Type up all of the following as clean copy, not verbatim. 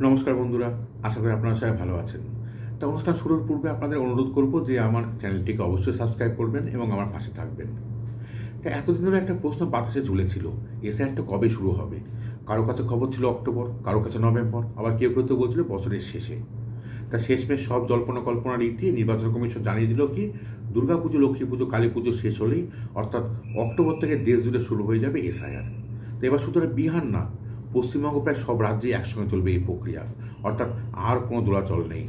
নমস্কার বন্ধুরা, আশা করি আপনারা সবাই ভালো আছেন। তা অনুষ্ঠান শুরুর পূর্বে আপনাদের অনুরোধ করব যে আমার চ্যানেলটিকে অবশ্যই সাবস্ক্রাইব করবেন এবং আমার পাশে থাকবেন। তা এতদিন ধরে একটা প্রশ্ন বাতাসে ঝুলেছিল, এসআইআরটা কবে শুরু হবে? কারো কাছে খবর ছিল অক্টোবর, কারো কাছে নভেম্বর, আবার কেউ কেউ তো বলছিল বছরের শেষে। তা শেষমেশ সব জল্পনা কল্পনার ইতি নির্বাচন কমিশন জানিয়ে দিল কি, দুর্গাপুজো, লক্ষ্মী পুজো, কালী পুজো শেষ হলেই অর্থাৎ অক্টোবর থেকে দেশ জুড়ে শুরু হয়ে যাবে এসআইআর। তো এবার শুধু বিহার না, পশ্চিমবঙ্গ প্রায় সব রাজ্যেই একসঙ্গে চলবে এই প্রক্রিয়া, অর্থাৎ আর কোনো দোলাচল নেই।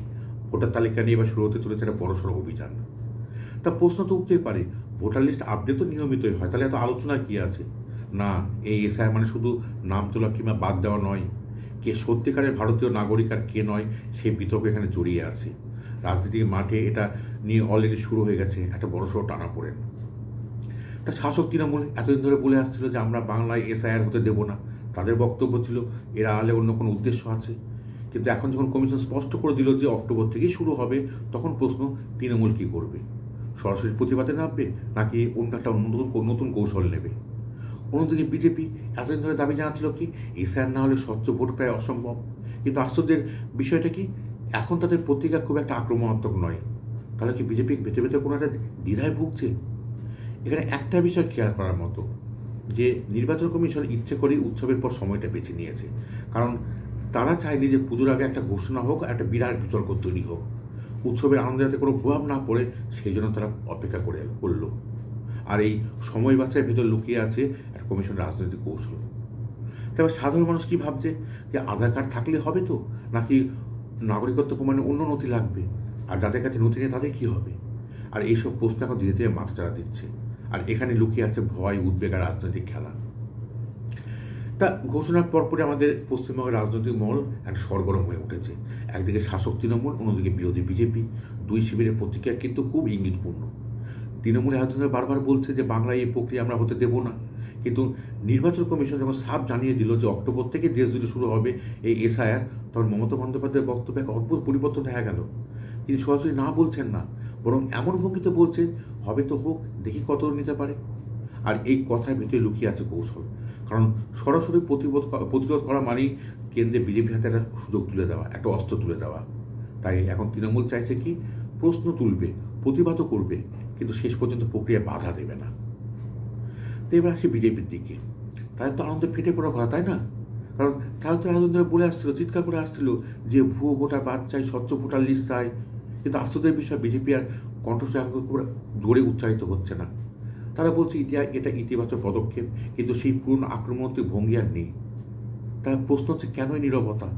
ভোটার তালিকা নিয়ে এবার শুরু হতে চলেছে একটা বড়সড় অভিযান। তা প্রশ্ন তো উঠতেই পারে, ভোটার লিস্ট আপডেট তো নিয়মিতই হয়, তাহলে এত আলোচনা কি আছে? না, এই এসআইআর মানে শুধু নাম তোলা কিংবা বাদ দেওয়া নয়। কে সত্যিকারের ভারতীয় নাগরিক আর কে নয়, সেই বিতর্ক এখানে জড়িয়ে আছে। রাজনীতির মাঠে এটা নিয়ে অলরেডি শুরু হয়ে গেছে একটা বড়সড় টানাপোড়েন। তা শাসক তৃণমূল এতদিন ধরে বলে আসছিল যে আমরা বাংলায় এসআইআর হতে দেব না। তাদের বক্তব্য ছিল এরা আলে অন্য কোনো উদ্দেশ্য আছে। কিন্তু এখন যখন কমিশন স্পষ্ট করে দিল যে অক্টোবর থেকেই শুরু হবে, তখন প্রশ্ন, তৃণমূল কী করবে? সরাসরি প্রতিবাদে নামবে, নাকি অন্য একটা নতুন কৌশল নেবে? অন্যদিকে বিজেপি এতদিন ধরে দাবি জানাচ্ছিল কি, এসআইআর না হলে স্বচ্ছ ভোট প্রায় অসম্ভব। কিন্তু আশ্চর্যের বিষয়টা কি, এখন তাদের পত্রিকা খুব একটা আক্রমণাত্মক নয়। তাহলে কি বিজেপি ভেতরে ভেতরে কোনো একটা দ্বিধায় ভুগছে? এখানে একটা বিষয় খেয়াল করার মতো, যে নির্বাচন কমিশন ইচ্ছে করেই উৎসবের পর সময়টা বেছে নিয়েছে। কারণ তারা চায়নি যে পুজোর আগে একটা ঘোষণা হোক, একটা বিরাট বিতর্ক তৈরি হোক। উৎসবের আনন্দে যাতে কোনো প্রভাব না পড়ে, সেই জন্য তারা অপেক্ষা করলো। আর এই সময় বাচ্চার ভেতর লুকিয়ে আছে একটা কমিশন রাজনৈতিক কৌশল। তবে সাধারণ মানুষ কি ভাবছে, যে আধার কার্ড থাকলে হবে তো, নাকি নাগরিকত্ব প্রমাণে অন্য নথি লাগবে? আর যাদের কাছে নথি নেই তাদের কী হবে? আর এইসব প্রশ্ন এখন ধীরে ধীরে মাথাচাড়া দিচ্ছে। আর এখানে লুকিয়ে আছে ভয়, উদ্বেগ আর রাজনৈতিক খেলা। তা ঘোষণার পরপরই আমাদের পশ্চিমবঙ্গের রাজনৈতিক মহল একটা সরগরম হয়ে উঠেছে। একদিকে শাসক তৃণমূল, অন্যদিকে বিরোধী বিজেপি। দুই শিবিরের প্রতিক্রিয়া কিন্তু খুব ইঙ্গিতপূর্ণ। তৃণমূল এতদিন ধরে বারবার বলছে যে বাংলায় এই প্রক্রিয়া আমরা হতে দেব না। কিন্তু নির্বাচন কমিশন যখন সাফ জানিয়ে দিল যে অক্টোবর থেকে দেশ জুড়ে শুরু হবে এই এসআইআর, তখন মমতা বন্দ্যোপাধ্যায়ের বক্তব্যে এক অদ্ভুত পরিবর্তন দেখা গেল। তিনি সরাসরি না বলছেন না, বরং এমন ভঙ্গিতে বলছেন, হবে তো হোক, দেখি কত নিতে পারে। আর এই কথার ভিতরে লুকিয়ে আছে কৌশল। কারণ সরাসরি প্রতিরোধ করা মানেই কেন্দ্রে বিজেপির হাতে একটা সুযোগ তুলে দেওয়া, একটা অস্ত্র তুলে দেওয়া। তাই এখন তৃণমূল চাইছে কি, প্রশ্ন তুলবে, প্রতিবাদও করবে, কিন্তু শেষ পর্যন্ত প্রক্রিয়ায় বাধা দেবে না। তো এবার আসি বিজেপির দিকে। তাদের তো আনন্দে ফেটে পড়ার কথা, তাই না? কারণ তারা তো এতদিন ধরে বলে আসছিল, চিৎকার করে আসছিল যে ভুয়ো ভোটার বাদ চাই, স্বচ্ছ ভোটার লিস্ট চাই। কিন্তু আশ্চর্যের বিষয়, বিজেপি আর কণ্ঠস্বর খুব জোরে উচ্চারিত হচ্ছে না। তারা বলছে এটা ইতিবাচক পদক্ষেপ, কিন্তু সেই পুরনো আক্রমণাত্মক ভঙ্গি আর নেই। তার প্রশ্ন হচ্ছে, কেনই নীরবতা?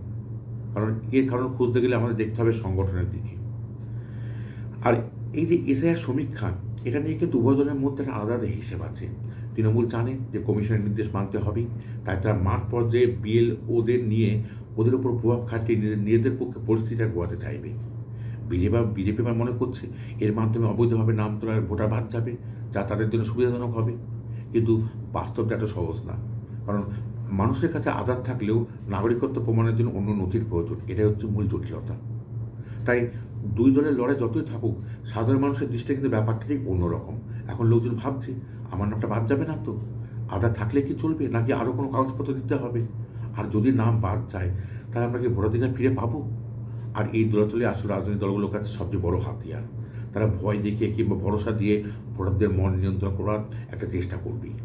কারণ এর কারণ খুঁজতে গেলে আমাদের দেখতে হবে সংগঠনের দিকে। আর এই যে এসআইআর সমীক্ষা, এটা নিয়ে কিন্তু উভয় দলের মধ্যে একটা আলাদা হিসেব আছে। তৃণমূল জানে যে কমিশনের নির্দেশ মানতে হবেই, তাই তারা মাঠ পর্যায়ে ওদের নিয়ে ওদের উপর প্রভাব খাটিয়ে নিজেদের পক্ষে পরিস্থিতিটা গোয়াতে চাইবে। বিজেপি আবার মনে করছে এর মাধ্যমে অবৈধভাবে নাম তোলার ভোটার বাদ যাবে, যা তাদের জন্য সুবিধাজনক হবে। কিন্তু বাস্তবটা এত সহজ না। কারণ মানুষের কাছে আধার থাকলেও নাগরিকত্ব প্রমাণের জন্য অন্য নথির প্রয়োজন, এটাই হচ্ছে মূল জটিলতা। তাই দুই দলের লড়াই যতই থাকুক, সাধারণ মানুষের দৃষ্টিতে কিন্তু ব্যাপারটা ঠিক অন্যরকম। এখন লোকজন ভাবছে, আমার নামটা বাদ যাবে না তো? আধার থাকলে কি চলবে, নাকি আরও কোনো কাগজপত্র দিতে হবে? আর যদি নাম বাদ যায়, তাহলে আমরা কি ভোটাধিকার ফিরে পাবো? আর এই দোলাচলে আসলে রাজনৈতিক দলগুলোর কাছে সবচেয়ে বড় হাতিয়ার। তারা ভয় দেখিয়ে কিংবা ভরসা দিয়ে ভোটারদের মন নিয়ন্ত্রণ করার একটা চেষ্টা করবেই।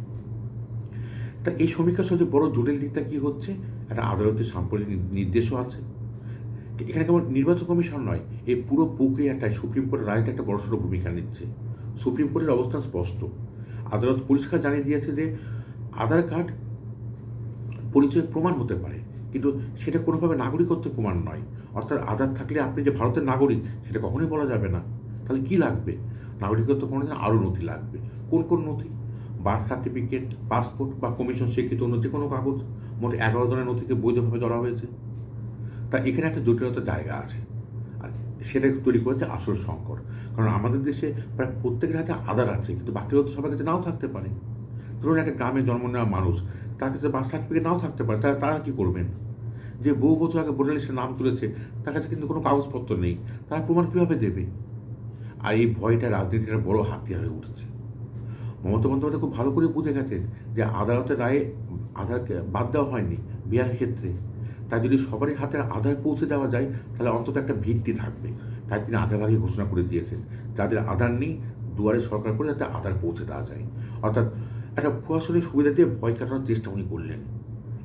তা এই সমীক্ষার সবচেয়ে বড় জটিল দিকটা কী হচ্ছে, একটা আদালতের সাম্প্রতিক নির্দেশও আছে। এখানে কেবল নির্বাচন কমিশন নয়, এই পুরো প্রক্রিয়াটায় সুপ্রিম কোর্টের রায়টা একটা বড়সড় ভূমিকা নিচ্ছে। সুপ্রিম কোর্টের অবস্থান স্পষ্ট। আদালত পরিষ্কার জানিয়ে দিয়েছে যে আধার কার্ড পরিচয় প্রমাণ হতে পারে, কিন্তু সেটা কোনোভাবে নাগরিকত্বের প্রমাণ নয়। অর্থাৎ আধার থাকলে আপনি যে ভারতের নাগরিক, সেটা কখনোই বলা যাবে না। তাহলে কি লাগবে? নাগরিকত্ব প্রমাণের জন্য আরও নথি লাগবে। কোন কোন নথি? বার্থ সার্টিফিকেট, পাসপোর্ট বা কমিশন স্বীকৃত অন্য যে কোনো কাগজ। মোট 11 ধরনের নথিকে বৈধভাবে ধরা হয়েছে। তা এখানে একটা জটিলতার জায়গা আছে, আর সেটা তৈরি করেছে আসল সংকট। কারণ আমাদের দেশে প্রায় প্রত্যেকের হাতে আধার আছে, কিন্তু বাকিরা তো সবার কাছে নাও থাকতে পারে। ধরুন একটা গ্রামে জন্ম নেওয়া মানুষ, তার কাছে বার্থ সার্টিফিকেট নাও থাকতে পারে, তারা কী করবেন? যে বহু বছর আগে ভোটার লিস্টে নাম তুলেছে, তার কাছে কিন্তু কোনো কাগজপত্র নেই, তারা প্রমাণ কীভাবে দেবে? আর এই ভয়টা রাজনীতির বড় হাতিয়ার হয়ে উঠেছে। মমতা বন্দ্যোপাধ্যায় খুব ভালো করে বুঝে গেছেন যে আদালতের রায়ে আধারকে বাদ দেওয়া হয়নি বিহারের ক্ষেত্রে। তাই যদি সবারই হাতে আধার পৌঁছে দেওয়া যায় তাহলে অন্তত একটা ভিত্তি থাকবে। তাই তিনি আগেভাগে ঘোষণা করে দিয়েছেন যাদের আধার নেই দুয়ারে সরকার করে যাতে আধার পৌঁছে দেওয়া যায়। অর্থাৎ একটা প্রশাসনিক সুবিধা দিয়ে ভয় কাটানোর চেষ্টা উনি করলেন।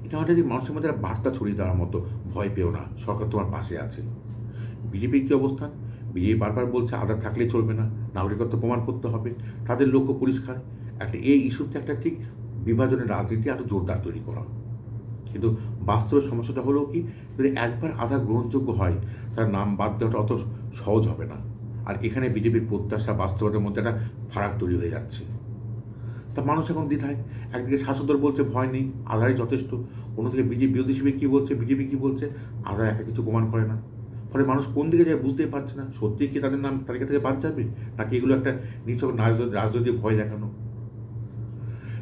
এটা আমাদের মানুষের মধ্যে একটা বার্তা ছড়িয়ে দেওয়ার মতো, ভয় পেও না, সরকার তোমার পাশে আছে। বিজেপির কী অবস্থান? বিজেপি বারবার বলছে আধার থাকলেই চলবে না, নাগরিকত্ব প্রমাণ করতে হবে। তাদের লক্ষ্য পরিষ্কার, একটা এই ইস্যুতে একটা ঠিক বিভাজনের রাজনীতি আরও জোরদার তৈরি করা। কিন্তু বাস্তবে সমস্যাটা হলো কি, যদি একবার আধার গ্রহণযোগ্য হয় তার নাম বাদ দেওয়াটা অত সহজ হবে না। আর এখানে বিজেপির প্রত্যাশা বাস্তবতার মধ্যে একটা ফারাক তৈরি হয়ে যাচ্ছে। তা মানুষ এখন দ্বিধায়, একদিকে শাসক দল বলছে ভয় নেই, আধারই যথেষ্ট, অন্যদিকে বিরোধী শিবির কী বলছে, বিজেপি কী বলছে, আধার একা কিছু প্রমাণ করে না। ফলে মানুষ কোন দিকে যায় বুঝতেই পারছে না। সত্যিই কি তাদের নাম তালিকা থেকে বাদ যাবে, নাকি এগুলো একটা নিছক রাজনৈতিক ভয় দেখানো?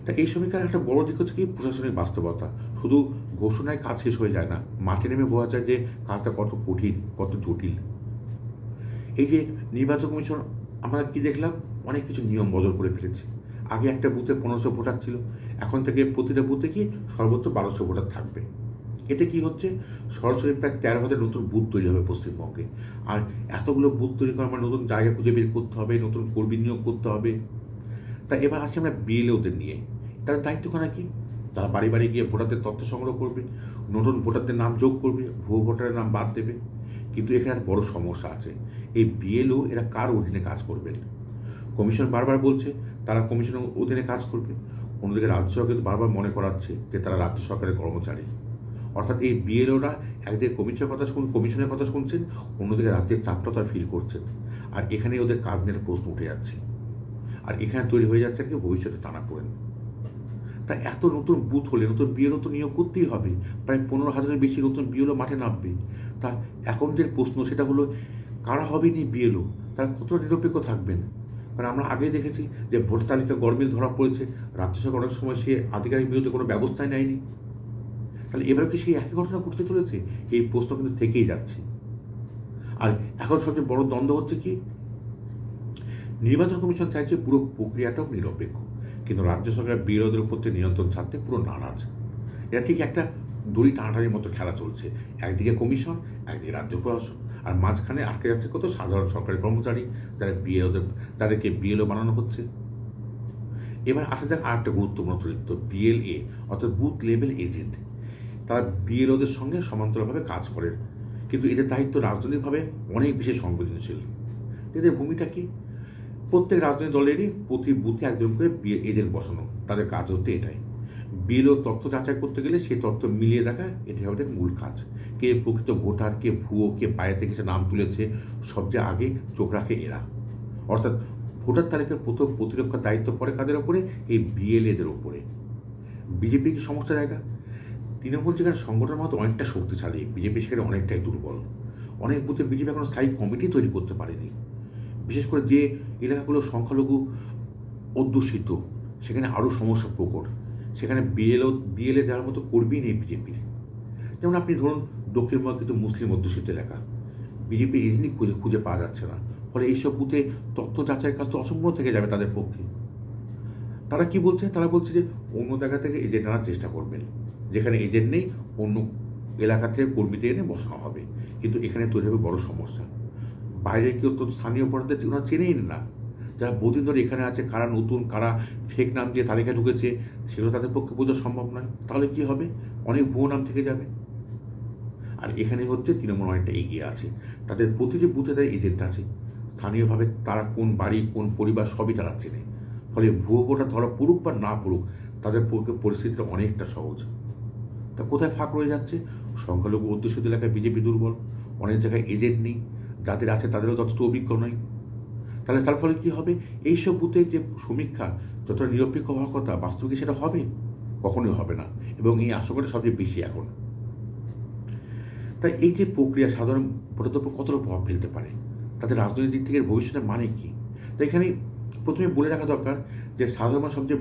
তা এই সময়কার একটা বড় দিক হচ্ছে কি প্রশাসনিক বাস্তবতা। শুধু ঘোষণায় কাজ শেষ হয়ে যায় না, মাঠে নেমে বোঝা যায় যে কাজটা কত কঠিন, কত জটিল। এই যে নির্বাচন কমিশন, আমরা কি দেখলাম, অনেক কিছু নিয়ম বদল করে ফেলেছে। আগে একটা বুথে 1500 ভোটার ছিল, এখন থেকে প্রতিটা বুথে কি সর্বোচ্চ 1200 ভোটার থাকবে। এতে কি হচ্ছে, সরাসরি প্রায় 13,000 নতুন বুথ তৈরি হবে পশ্চিমবঙ্গে। আর এতগুলো বুথ তৈরি করার মানে নতুন জায়গা খুঁজে বের করতে হবে, নতুন কর্মী নিয়োগ করতে হবে। তা এবার আসি আমরা বিএলওদের নিয়ে। তাদের দায়িত্বখানা কি? তারা বাড়ি বাড়ি গিয়ে ভোটারদের তথ্য সংগ্রহ করবে, নতুন ভোটারদের নাম যোগ করবে, ভুয়ো ভোটারের নাম বাদ দেবে। কিন্তু এখানে একটা বড় সমস্যা আছে, এই বিএলও এরা কার অধীনে কাজ করবেন? কমিশন বারবার বলছে তারা কমিশনের অধীনে কাজ করবে, অন্যদিকে রাজ্য সরকার কিন্তু বারবার মনে করাচ্ছে যে তারা রাজ্য সরকারের কর্মচারী। অর্থাৎ এই বিএলওরা একদিকে কমিশনের কথা শুনছেন, অন্যদিকে রাজ্যের চাপটা তারা ফিল করছেন। আর এখানে ওদের কাজ নিয়ে প্রশ্ন উঠে যাচ্ছে। আর এখানে তৈরি হয়ে যাচ্ছে কি ভবিষ্যতে টানাপোড়েন। তা এত নতুন বুথ হলে নতুন বিএলও তো নিয়োগ করতেই হবে, প্রায় 15,000-এর বেশি নতুন বিএলও মাঠে নামবে। তা এখন যে প্রশ্ন সেটা হলো কারা হবেন এই বিএলও, তারা কতটা নিরপেক্ষ থাকবেন? কারণ আমরা আগেই দেখেছি যে ভোটার তালিকা গরমিল ধরা পড়েছে, রাজ্য সরকার অনেক সময় সে আধিকারিক বিরুদ্ধে কোনো ব্যবস্থাই নেয়নি। তাহলে এবার কি সেই একই ঘটনা ঘটতে চলেছে? এই প্রশ্ন কিন্তু থেকেই যাচ্ছে। আর এখন সবচেয়ে বড় দ্বন্দ্ব হচ্ছে কি, নির্বাচন কমিশন চাইছে পুরো প্রক্রিয়াটাও নিরপেক্ষ, কিন্তু রাজ্য সরকার বিরোধীদের উপর নিয়ন্ত্রণ ছাড়তে পুরো নারাজ। এটা ঠিক একটা দড়ি টানাটানির মতো খেলা চলছে, একদিকে কমিশন, একদিকে রাজ্য প্রশাসন, আর মাঝখানে আটকে যাচ্ছে কত সাধারণ সরকারি কর্মচারী যাদেরকে বিএলও বানানো হচ্ছে। এবার আসা যাক আর একটা গুরুত্বপূর্ণ চরিত্র, বিএলএ অর্থাৎ বুথ লেভেল এজেন্ট। তারা বিএলওদের সঙ্গে সমান্তরালভাবে কাজ করেন, কিন্তু এদের দায়িত্ব রাজনৈতিকভাবে অনেক বেশি সংবেদনশীল। এদের ভূমিকা কি? প্রত্যেক রাজনৈতিক দলেরই প্রতি বুথে একজন করে এজেন্ট বসানো, তাদের কাজ হচ্ছে এটাই। বিএলও তথ্য যাচাই করতে গেলে সেই তথ্য মিলিয়ে দেখা, এটাই আমাদের মূল কাজ। কে প্রকৃত ভোটার, কে ভুয়ো, কে বাইরে থেকে সে নাম তুলেছে, সবচেয়ে আগে চোখ রাখে এরা। অর্থাৎ ভোটার তালিকার প্রথম প্রতিরক্ষার দায়িত্ব পড়ে কাদের ওপরে? এই বিএলএদের ওপরে। বিজেপির কি সমস্যা জায়গা? তৃণমূল যেখানে সংগঠনের মতো অনেকটা শক্তিশালী, বিজেপি সেখানে অনেকটাই দুর্বল। অনেক বুথে বিজেপি এখনো স্থায়ী কমিটি তৈরি করতে পারেনি। বিশেষ করে যে এলাকাগুলো সংখ্যালঘু অধ্যুষিত, সেখানে আরও সমস্যা প্রকট। সেখানে বিএলএ দেওয়ার মতো কর্মী নেই বিজেপির। যেমন আপনি ধরুন দক্ষিণবঙ্গ কিছু মুসলিম অধ্যুষিত এলাকা, বিজেপি এজেন্টই খুঁজে পাওয়া যাচ্ছে না। ফলে এইসব বুথে তথ্য যাচাইয়ের কাজ তো অসম্ভব থেকে যাবে তাদের পক্ষে। তারা কি বলছে? তারা বলছে যে অন্য জায়গা থেকে এজেন্ট আনার চেষ্টা করবেন, যেখানে এজেন্ট নেই অন্য এলাকা থেকে কর্মীদের এনে বসানো হবে। কিন্তু এখানে তৈরি হবে বড় সমস্যা। বাইরের কেউ তো স্থানীয় ভোটারদের ওনারা চেনেই না, যারা বহুদিন ধরে এখানে আছে, কারা নতুন, কারা ফেক নাম দিয়ে তালিকায় ঢুকেছে, সেগুলো তাদের পক্ষে বোঝা সম্ভব নয়। তাহলে কি হবে? অনেক ভুয়ো নাম থেকে যাবে। আর এখানে হচ্ছে তৃণমূল অনেকটা এগিয়ে আছে, তাদের প্রতিটি বুথে তাদের এজেন্ট আছে, স্থানীয়ভাবে তারা কোন বাড়ি, কোন পরিবার সবই তারা চেনে। ফলে ভুয়ো ভোটার ধরা পড়ুক বা না পড়ুক, তাদের পক্ষে পরিস্থিতিটা অনেকটা সহজ। তা কোথায় ফাঁক রয়ে যাচ্ছে? সংখ্যালঘু অধ্যুষিত এলাকায় বিজেপি দুর্বল, অনেক জায়গায় এজেন্ট নেই, যাদের আছে তাদেরও যথেষ্ট অভিজ্ঞ নয়। তাহলে তার ফলে কী হবে? এইসব বুথে যে সমীক্ষা যতটা নিরপেক্ষ হওয়ার কথা, বাস্তবে সেটা হবে? কখনোই হবে না, এবং এই আশঙ্কাটা সবচেয়ে বেশি এখন। তাই এই যে প্রক্রিয়া সাধারণ ভোটারদের উপর কতটা প্রভাব ফেলতে পারে, তাদের রাজনৈতিক দিক থেকে ভবিষ্যতের মানে কি? তো এখানে প্রথমে বলে রাখা দরকার যে সাধারণ মানুষ সবচেয়ে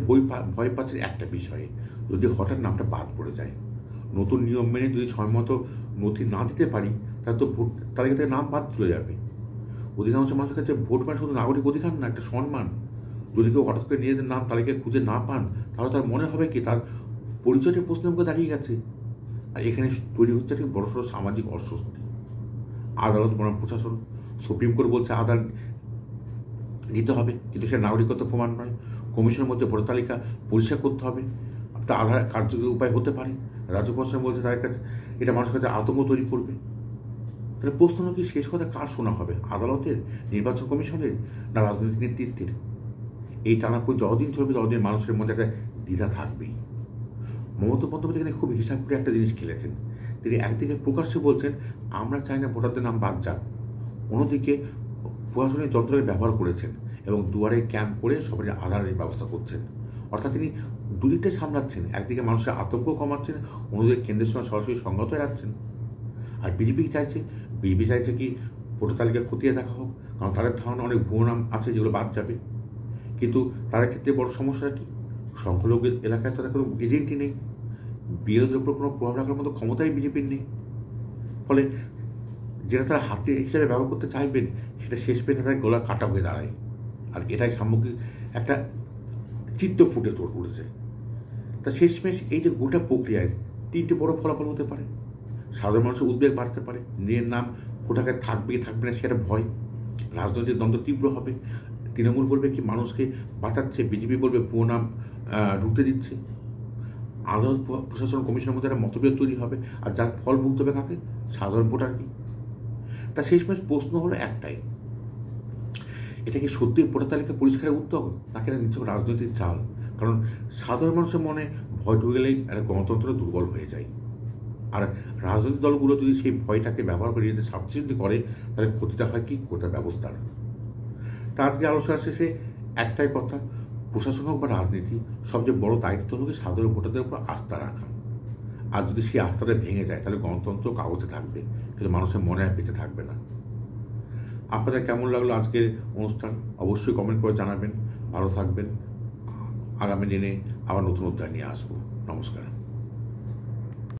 ভয় পাচ্ছে একটা বিষয়ে, যদি হঠাৎ নামটা বাদ পড়ে যায়। নতুন নিয়ম মেনে যদি সময়মতো নথি না দিতে পারি, তাহলে তো ভোট তালিকা থেকে নাম বাদ চলে যাবে। অধিকাংশ মানুষের কাছে ভোট মানে শুধু নাগরিক অধিকার না, একটা সম্মান। যদি কেউ হঠাৎ করে নিজেদের নাম তালিকায় খুঁজে না পান, তাহলে তার মনে হবে কি তার পরিচয়টা প্রশ্নের মুখে দাঁড়িয়ে গেছে। আর এখানে তৈরি হচ্ছে একটা বড়সড় সামাজিক অস্বস্তি। আদালত বনাম প্রশাসন, সুপ্রিম কোর্ট বলছে আধার দিতে হবে, কিন্তু সে নাগরিকত্ব প্রমাণ নয়। কমিশনের মধ্যে ভোটার তালিকা পরিষ্কার করতে হবে, তা আধার কার্যকরী উপায় হতে পারে। রাজ্য প্রশাসন বলছে তাদের কাছে এটা মানুষের কাছে আতঙ্ক তৈরি করবে। তাহলে প্রশ্ন হলো কি, শেষ কথা কার শোনা হবে? আদালতের, নির্বাচন কমিশনের, না রাজনৈতিক নেতৃত্বের? এই টানাপোড়েন যতদিন চলবে ততদিন মানুষের মধ্যে একটা দ্বিধা থাকবেই। মমতা বন্দ্যোপাধ্যায় এখানে খুব হিসাব করে একটা জিনিস খেলেছেন। তিনি একদিকে প্রকাশ্যে বলছেন আমরা চাই না ভোটারদের নাম বাদ যাক, অন্যদিকে প্রশাসনিক যন্ত্রকে ব্যবহার করেছেন এবং দুয়ারে ক্যাম্প করে সবাই আধারের ব্যবস্থা করছেন। অর্থাৎ তিনি দুদিকটাই সামলাচ্ছেন, একদিকে মানুষের আতঙ্ক কমাচ্ছেন, অন্যদিকে কেন্দ্রের সঙ্গে সরাসরি সংগত রাখছেন। আর বিজেপি চাইছে কি ভোটার তালিকা খতিয়ে দেখা হোক, কারণ তাদের ধারণা অনেক ভুয়ো নাম আছে যেগুলো বাদ যাবে। কিন্তু তাদের ক্ষেত্রে বড় সমস্যা কি, সংখ্যালঘু এলাকায় তাদের কোনো এজেন্টই নেই, বিরোধীর উপর কোনো প্রভাব রাখার মতো ক্ষমতাই বিজেপির নেই। ফলে যেটা তারা হাতে হিসাবে ব্যবহার করতে চাইবেন সেটা শেষ পেয়ে তাদের গলা কাটা হয়ে দাঁড়ায়। আর এটাই সামগ্রিক একটা চিত্র ফুটে উঠেছে। তা শেষমেশ এই যে গোটা প্রক্রিয়ায় তিনটে বড় ফলাফল হতে পারে। সাধারণ মানুষের উদ্বেগ বাড়তে পারে, নিজের নাম ভোটারে থাকবে কি থাকবে না সেটা ভয়। রাজনৈতিক দ্বন্দ্ব তীব্র হবে, তৃণমূল বলবে কি মানুষকে বাঁচাচ্ছে, বিজেপি বলবে ভুয়ো নাম ঢুকতে দিচ্ছে। আদালত প্রশাসন কমিশনের মধ্যে একটা মতভেদ তৈরি হবে, আর যার ফল ভুগতে হবে কাকে? সাধারণ ভোটার কি? তা শেষমেশ প্রশ্ন হলো একটাই, এটা কি সত্যিই ভোটার তালিকা পরিষ্কারের উদ্যোগ, নাকি এটা নিশ্চয় রাজনৈতিক চাল? কারণ সাধারণ মানুষের মনে ভয় ঢুকে গেলেই একটা গণতন্ত্র দুর্বল হয়ে যায়। আর রাজনৈতিক দলগুলো যদি সেই ভয়টাকে ব্যবহার করে নিজেদের স্বার্থসিদ্ধি করে, তাহলে ক্ষতিটা হয় কি গোটা ব্যবস্থার। তা আজকে আলোচনার শেষে একটাই কথা, প্রশাসন হোক বা রাজনীতি, সবচেয়ে বড় দায়িত্ব হলো সাধারণ ভোটারদের উপর আস্থা রাখা। আর যদি সেই আস্থাটা ভেঙে যায় তাহলে গণতন্ত্র কাগজে থাকবে, কিন্তু মানুষের মনে আর বেঁচে থাকবে না। আপনাদের কেমন লাগলো আজকের অনুষ্ঠান অবশ্যই কমেন্ট করে জানাবেন। ভালো থাকবেন। আগামী দিনে আবার নতুন অধ্যায় নিয়ে আসবো। নমস্কার।